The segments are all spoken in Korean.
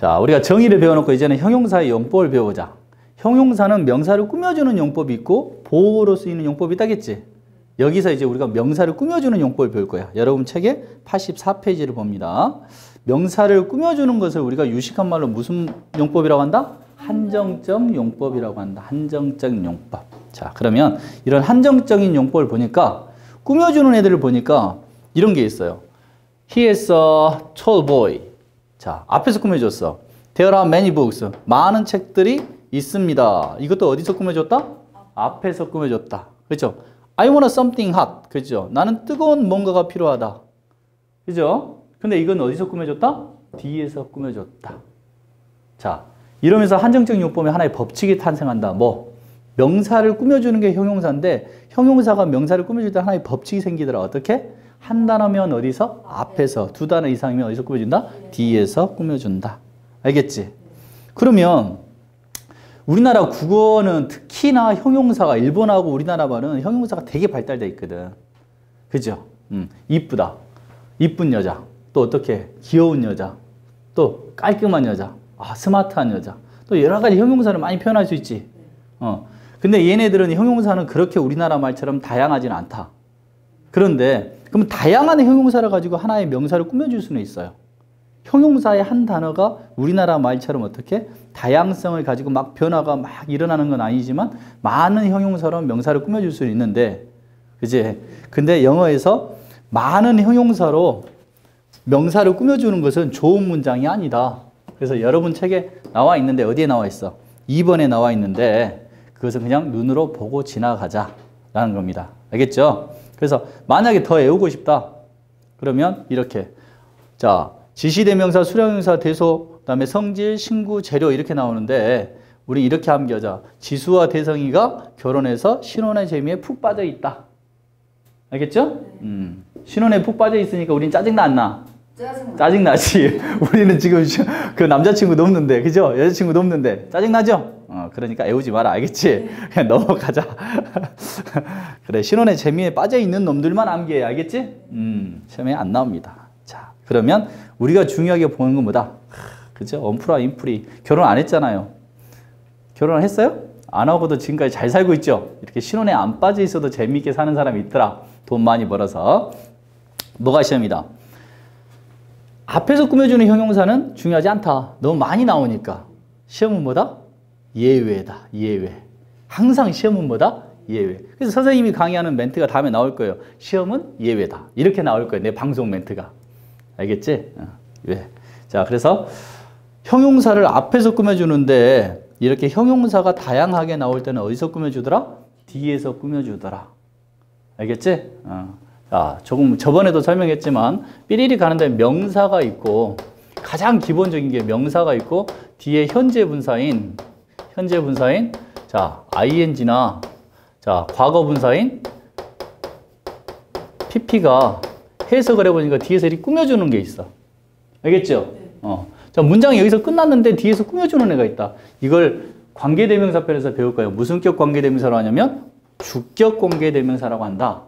자, 우리가 정의를 배워놓고 이제는 형용사의 용법을 배워보자. 형용사는 명사를 꾸며주는 용법이 있고 보호로 쓰이는 용법이 있다겠지? 여기서 이제 우리가 명사를 꾸며주는 용법을 배울 거야. 여러분 책에 84페이지를 봅니다. 명사를 꾸며주는 것을 우리가 유식한 말로 무슨 용법이라고 한다? 한정적 용법이라고 한다. 한정적 용법. 자, 그러면 이런 한정적인 용법을 보니까 꾸며주는 애들을 보니까 이런 게 있어요. He is a tall boy. 자, 앞에서 꾸며줬어. There are many books. 많은 책들이 있습니다. 이것도 어디서 꾸며줬다? 앞에서 꾸며줬다. 그렇죠? I want something hot. 그렇죠? 나는 뜨거운 뭔가가 필요하다. 그죠? 근데 이건 어디서 꾸며줬다? 뒤에서 꾸며줬다. 자, 이러면서 한정적 용법에 하나의 법칙이 탄생한다. 뭐? 명사를 꾸며주는 게 형용사인데 형용사가 명사를 꾸며줄 때 하나의 법칙이 생기더라. 어떻게? 한 단어면 어디서? 앞에서. 두 단어 이상이면 어디서 꾸며준다? 뒤에서 꾸며준다. 알겠지? 그러면 우리나라 국어는 특히나 형용사가 일본하고 우리나라 말은 형용사가 되게 발달되어 있거든. 그죠? 이쁘다. 이쁜 여자. 또 어떻게? 귀여운 여자. 또 깔끔한 여자. 아, 스마트한 여자. 또 여러 가지 형용사를 많이 표현할 수 있지. 근데 얘네들은 형용사는 그렇게 우리나라 말처럼 다양하지는 않다. 그런데 그럼 다양한 형용사를 가지고 하나의 명사를 꾸며줄 수는 있어요. 형용사의 한 단어가 우리나라 말처럼 어떻게 다양성을 가지고 막 변화가 막 일어나는 건 아니지만 많은 형용사로 명사를 꾸며줄 수는 있는데, 그지? 근데 영어에서 많은 형용사로 명사를 꾸며주는 것은 좋은 문장이 아니다. 그래서 여러분 책에 나와 있는데 어디에 나와 있어? 2번에 나와 있는데 그것은 그냥 눈으로 보고 지나가자라는 겁니다. 알겠죠? 그래서 만약에 더 외우고 싶다. 그러면 이렇게. 자, 지시대명사, 수량형사, 대소, 그다음에 성질, 신구, 재료 이렇게 나오는데 우리 이렇게 암기하자. 지수와 대성이가 결혼해서 신혼의 재미에 푹 빠져 있다. 알겠죠? 신혼에 푹 빠져 있으니까 우린 짜증나 안 나? 짜증나지. 우리는 지금 그 남자친구도 없는데, 그죠? 여자친구도 없는데 짜증나죠? 그러니까 애우지 마라. 알겠지? 그냥 넘어가자. 그래, 신혼의 재미에 빠져 있는 놈들만 암기해. 알겠지? 시험에 안 나옵니다. 자, 그러면 우리가 중요하게 보는 건 뭐다? 그죠? 언프라 인프리. 결혼 안 했잖아요. 결혼을 했어요? 안 하고도 지금까지 잘 살고 있죠? 이렇게 신혼에 안 빠져 있어도 재미있게 사는 사람이 있더라. 돈 많이 벌어서. 뭐가 시험이다? 앞에서 꾸며주는 형용사는 중요하지 않다. 너무 많이 나오니까. 시험은 뭐다? 예외다. 예외. 항상 시험은 뭐다? 예외. 그래서 선생님이 강의하는 멘트가 다음에 나올 거예요. 시험은 예외다. 이렇게 나올 거예요. 내 방송 멘트가. 알겠지? 왜? 자, 그래서 형용사를 앞에서 꾸며주는데 이렇게 형용사가 다양하게 나올 때는 어디서 꾸며주더라? 뒤에서 꾸며주더라. 알겠지? 자, 조금 저번에도 설명했지만 삐리리 가는데 명사가 있고 가장 기본적인 게 명사가 있고 뒤에 현재 분사인 자, ing나 자, 과거 분사인 pp가 해석을 해보니까 뒤에서 이렇게 꾸며주는 게 있어. 알겠죠? 자, 문장이 여기서 끝났는데 뒤에서 꾸며주는 애가 있다. 이걸 관계대명사편에서 배울 거예요. 무슨 격 관계대명사로 하냐면 주격 관계대명사라고 한다.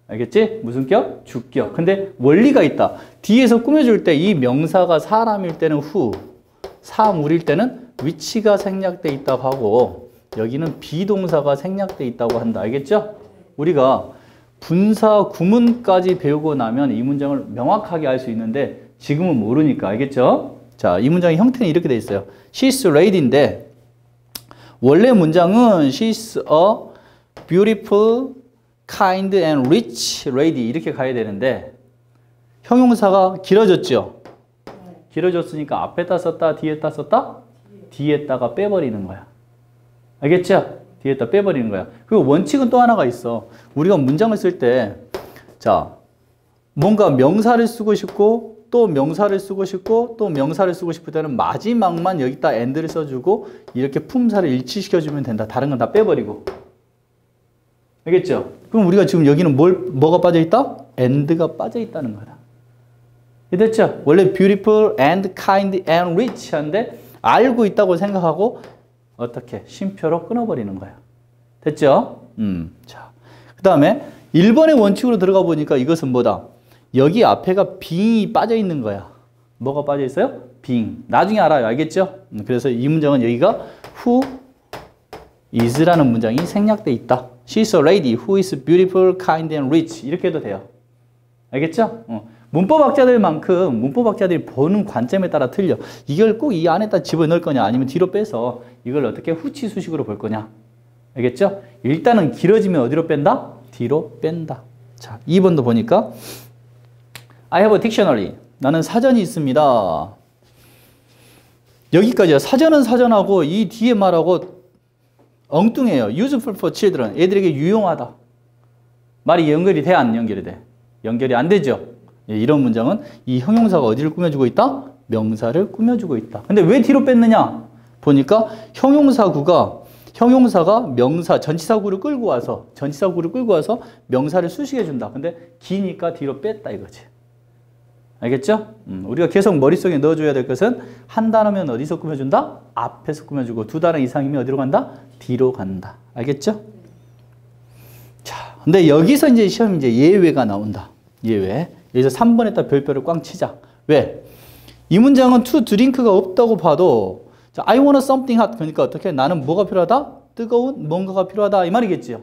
알겠지? 무슨 격? 주격. 근데 원리가 있다. 뒤에서 꾸며줄 때 이 명사가 사람일 때는 who, 사물일 때는 which가 생략돼 있다고 하고 여기는 비동사가 생략돼 있다고 한다. 알겠죠? 우리가 분사 구문까지 배우고 나면 이 문장을 명확하게 알 수 있는데 지금은 모르니까. 알겠죠? 자, 이 문장의 형태는 이렇게 돼 있어요. She's lady인데 원래 문장은 She's a beautiful, kind and rich lady 이렇게 가야 되는데 형용사가 길어졌죠? 길어졌으니까 앞에다 썼다, 뒤에다 썼다? 뒤에다가 빼버리는 거야. 알겠죠? 뒤에다 빼버리는 거야. 그리고 원칙은 또 하나가 있어. 우리가 문장을 쓸 때, 자, 뭔가 명사를 쓰고 싶고, 또 명사를 쓰고 싶고, 또 명사를 쓰고 싶을 때는 마지막만 여기다 and를 써주고, 이렇게 품사를 일치시켜주면 된다. 다른 건 다 빼버리고. 알겠죠? 그럼 우리가 지금 여기는 뭐가 빠져있다? and가 빠져있다는 거다. 됐죠? 원래 beautiful and kind and rich 한데, 알고 있다고 생각하고, 어떻게? 쉼표로 끊어버리는 거야. 됐죠? 자, 그 다음에 1번의 원칙으로 들어가 보니까 이것은 뭐다? 여기 앞에가 being이 빠져 있는 거야. 뭐가 빠져 있어요? being. 나중에 알아요. 알겠죠? 그래서 이 문장은 여기가 who is라는 문장이 생략돼 있다. She's a lady who is beautiful, kind and rich. 이렇게 해도 돼요. 알겠죠? 문법학자들만큼 문법학자들이 보는 관점에 따라 틀려. 이걸 꼭 이 안에다 집어넣을 거냐 아니면 뒤로 빼서 이걸 어떻게 후치 수식으로 볼 거냐. 알겠죠? 일단은 길어지면 어디로 뺀다? 뒤로 뺀다. 자, 2번도 보니까 I have a dictionary. 나는 사전이 있습니다. 여기까지야. 사전은 사전하고 이 뒤에 말하고 엉뚱해요. useful for children. 애들에게 유용하다. 말이 연결이 돼? 안 연결이 돼? 연결이 안 되죠? 예, 이런 문장은 이 형용사가 어디를 꾸며주고 있다? 명사를 꾸며주고 있다. 근데 왜 뒤로 뺐느냐? 보니까 형용사가 명사, 전치사구를 끌고 와서 명사를 수식해준다. 근데 기니까 뒤로 뺐다 이거지. 알겠죠? 우리가 계속 머릿속에 넣어줘야 될 것은 한 단어면 어디서 꾸며준다? 앞에서 꾸며주고 두 단어 이상이면 어디로 간다? 뒤로 간다. 알겠죠? 자, 근데 여기서 이제 시험 이제 예외가 나온다. 예외. 여기서 3번에다 별표를 꽝 치자. 왜? 이 문장은 to drink가 없다고 봐도 자, I want something hot. 그러니까 어떻게? 나는 뭐가 필요하다? 뜨거운 뭔가가 필요하다. 이 말이겠지요.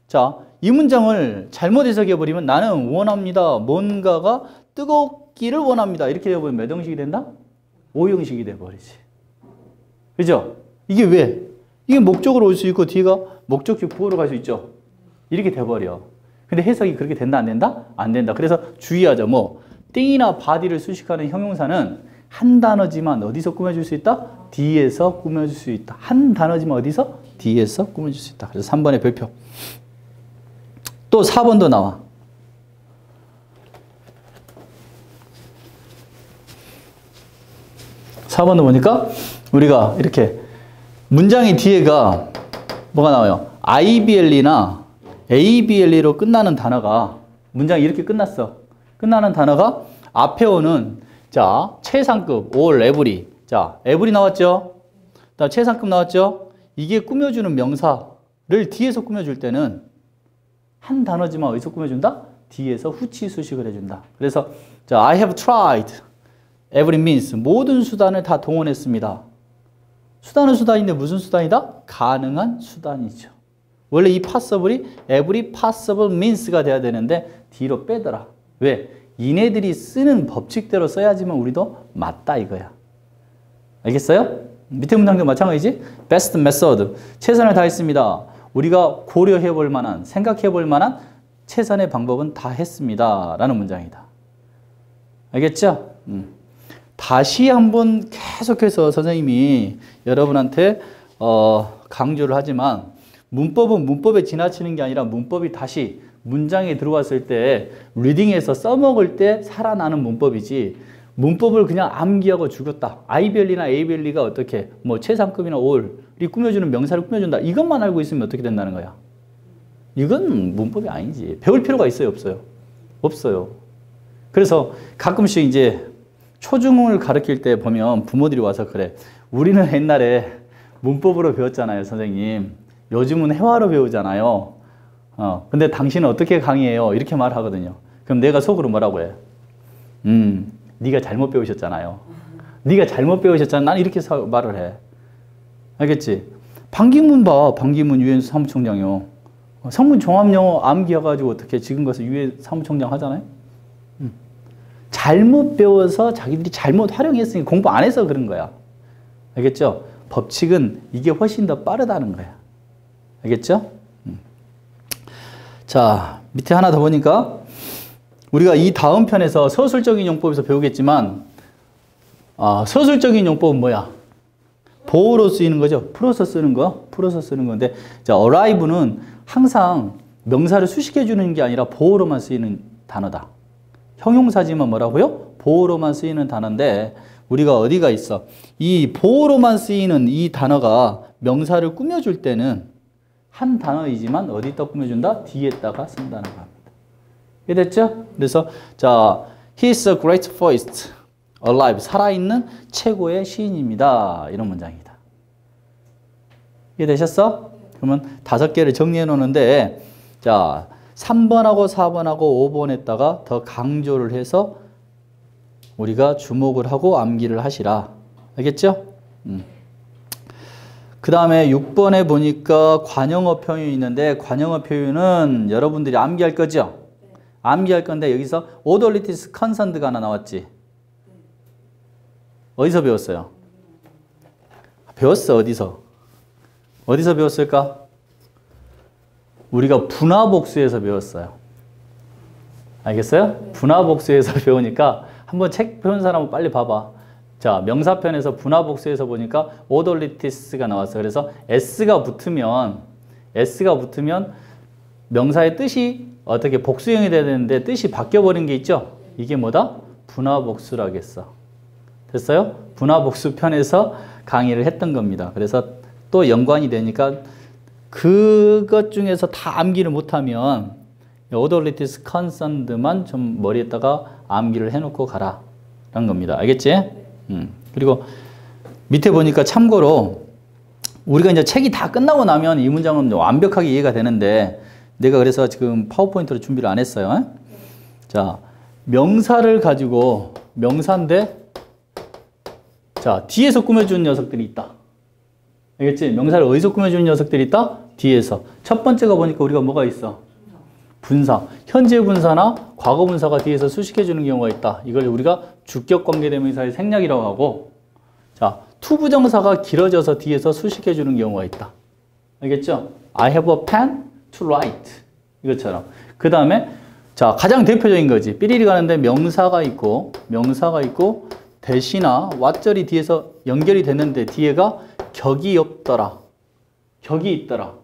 자, 이 문장을 잘못 해석해버리면 나는 원합니다. 뭔가가 뜨겁기를 원합니다. 이렇게 되어버리면 몇 형식이 된다? 5형식이 돼버리지. 그죠? 이게 왜? 이게 목적으로 올 수 있고 뒤가 목적식 부호로 갈 수 있죠. 이렇게 돼버려. 근데 해석이 그렇게 된다 안 된다? 안 된다. 그래서 주의하자. 뭐 띵이나 바디를 수식하는 형용사는 한 단어지만 어디서 꾸며줄 수 있다? 뒤에서 꾸며줄 수 있다. 한 단어지만 어디서? 뒤에서 꾸며줄 수 있다. 그래서 3번의 별표. 또 4번도 나와. 4번도 보니까 우리가 이렇게 문장의 뒤에가 뭐가 나와요? IBLE나 ABLE로 끝나는 단어가 문장이 이렇게 끝났어. 끝나는 단어가 앞에 오는 자 최상급 all, every. 자 every 나왔죠? 다음 최상급 나왔죠? 이게 꾸며주는 명사를 뒤에서 꾸며줄 때는 한 단어지만 어디서 꾸며준다? 뒤에서 후치 수식을 해준다. 그래서 자 I have tried every means. 모든 수단을 다 동원했습니다. 수단은 수단인데 무슨 수단이다? 가능한 수단이죠. 원래 이 possible이 every possible means가 돼야 되는데 뒤로 빼더라. 왜? 이네들이 쓰는 법칙대로 써야지만 우리도 맞다 이거야. 알겠어요? 밑에 문장도 마찬가지지? best method. 최선을 다했습니다. 우리가 고려해 볼 만한, 생각해 볼 만한 최선의 방법은 다 했습니다. 라는 문장이다. 알겠죠? 다시 한번 계속해서 선생님이 여러분한테 강조를 하지만 문법은 문법에 지나치는 게 아니라 문법이 다시 문장에 들어왔을 때 리딩에서 써먹을 때 살아나는 문법이지 문법을 그냥 암기하고 죽였다. IBLE나 ABLE가 어떻게 뭐 최상급이나 all이 꾸며주는 명사를 꾸며준다. 이것만 알고 있으면 어떻게 된다는 거야? 이건 문법이 아니지. 배울 필요가 있어요? 없어요? 없어요. 그래서 가끔씩 이제 초중을 가르칠 때 보면 부모들이 와서 그래. 우리는 옛날에 문법으로 배웠잖아요, 선생님. 요즘은 회화로 배우잖아요. 근데 당신은 어떻게 강의해요? 이렇게 말하거든요. 그럼 내가 속으로 뭐라고 해? 네가 잘못 배우셨잖아요. 네가 잘못 배우셨잖아. 난 이렇게 말을 해. 알겠지? 반기문 봐. 반기문 유엔 사무총장이요. 성문 종합영어 암기해가지고 어떻게 지금 가서 유엔 사무총장 하잖아요. 잘못 배워서 자기들이 잘못 활용했으니 공부 안 해서 그런 거야. 알겠죠? 법칙은 이게 훨씬 더 빠르다는 거야. 알겠죠? 자, 밑에 하나 더 보니까 우리가 이 다음 편에서 서술적인 용법에서 배우겠지만 서술적인 용법은 뭐야? 보호로 쓰이는 거죠. 풀어서 쓰는 거. 풀어서 쓰는 건데 자, arrive는 항상 명사를 수식해 주는 게 아니라 보호로만 쓰이는 단어다. 형용사지만 뭐라고요? 보호로만 쓰이는 단어인데 우리가 어디가 있어? 이 보호로만 쓰이는 이 단어가 명사를 꾸며줄 때는 한 단어이지만 어디다 꾸며준다? 뒤에다가 쓴다는 겁니다. 이해됐죠? 그래서 자, he is a great poet, alive. 살아있는 최고의 시인입니다. 이런 문장이다. 이해되셨어? 그러면 5개를 정리해 놓는데 자, 3번하고 4번하고 5번에다가 더 강조를 해서 우리가 주목을 하고 암기를 하시라. 알겠죠? 그 다음에 6번에 보니까 관형어 표현이 있는데 관형어 표현은 여러분들이 암기할 거죠? 암기할 건데 여기서 오돌리티스 컨선드가 하나 나왔지? 어디서 배웠어요? 배웠어. 어디서? 어디서 배웠을까? 우리가 분화복수에서 배웠어요. 알겠어요? 분화복수에서 배우니까 한번 책 배운 사람은 빨리 봐봐. 자, 명사편에서 분화복수에서 보니까 오돌리티스가 나왔어. 그래서 S가 붙으면 명사의 뜻이 어떻게 복수형이 돼야 되는데 뜻이 바뀌어버린 게 있죠? 이게 뭐다? 분화복수라겠어. 됐어요? 분화복수 편에서 강의를 했던 겁니다. 그래서 또 연관이 되니까 그것 중에서 다 암기를 못하면 오돌리티스 컨선드만 좀 머리에다가 암기를 해놓고 가라 라는 겁니다. 알겠지? 그리고 밑에 보니까 참고로 우리가 이제 책이 다 끝나고 나면 이 문장은 완벽하게 이해가 되는데 내가 그래서 지금 파워포인트로 준비를 안 했어요. 자, 명사를 가지고 명사인데 자, 뒤에서 꾸며주는 녀석들이 있다. 알겠지? 명사를 어디서 꾸며주는 녀석들이 있다? 뒤에서. 첫 번째가 보니까 우리가 뭐가 있어? 분사. 현재 분사나 과거 분사가 뒤에서 수식해주는 경우가 있다. 이걸 우리가 주격관계대명사의 생략이라고 하고 자, 투부정사가 길어져서 뒤에서 수식해주는 경우가 있다. 알겠죠? I have a pen to write. 이것처럼. 그 다음에 자, 가장 대표적인 거지. 삐리리 가는데 명사가 있고 대시나 왓절이 뒤에서 연결이 됐는데 뒤에가 격이 없더라. 격이 있더라.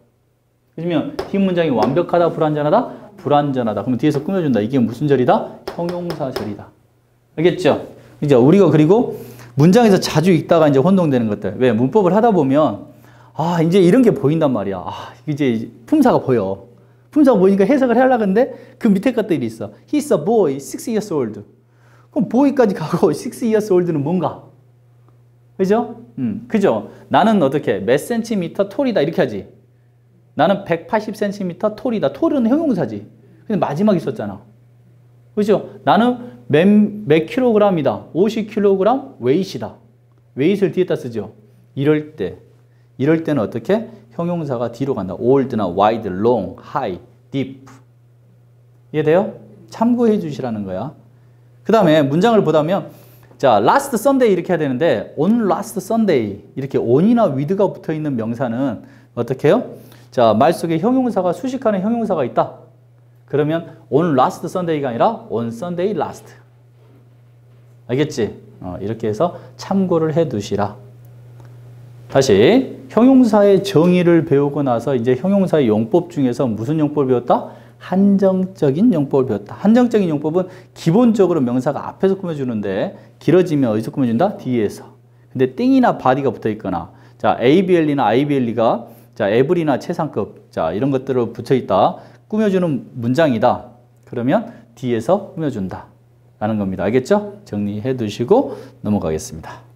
그러면 뒷문장이 완벽하다, 불완전하다? 불완전하다. 그러면 뒤에서 꾸며준다. 이게 무슨 절이다? 형용사절이다. 알겠죠? 이제 우리가 그리고 문장에서 자주 읽다가 이제 혼동되는 것들. 왜? 문법을 하다 보면 아, 이제 이런 게 보인단 말이야. 아, 이제 품사가 보여. 품사가 보이니까 해석을 하려고 하는데 그 밑에 것들이 있어. He's a boy, 6 years old. 그럼 boy까지 가고 6 years old는 뭔가? 그죠? 그죠? 나는 어떻게? 몇 센티미터 톨이다. 이렇게 하지. 나는 180cm 톨이다. 톨은 형용사지. 근데 마지막에 썼잖아. 그죠? 나는 몇 킬로그램이다. 50kg 웨이트이다. 웨이트를 뒤에다 쓰죠. 이럴 때는 어떻게? 형용사가 뒤로 간다. old나 wide, long, high, deep. 이해돼요? 참고해 주시라는 거야. 그 다음에 문장을 보다면 자, last Sunday 이렇게 해야 되는데 on last Sunday 이렇게 on이나 with가 붙어있는 명사는 어떻게 해요? 자, 말 속에 형용사가 수식하는 형용사가 있다. 그러면 on last Sunday가 아니라 on Sunday last. 알겠지? 이렇게 해서 참고를 해 두시라. 다시 형용사의 정의를 배우고 나서 이제 형용사의 용법 중에서 무슨 용법을 배웠다? 한정적인 용법을 배웠다. 한정적인 용법은 기본적으로 명사가 앞에서 꾸며주는데 길어지면 어디서 꾸며준다? 뒤에서. 근데 띵이나 바디가 붙어 있거나 자, ABL이나 IBL이가 자, 에브리나 최상급 자, 이런 것들을 붙여 있다. 꾸며주는 문장이다. 그러면 뒤에서 꾸며준다. 라는 겁니다. 알겠죠? 정리해 두시고 넘어가겠습니다.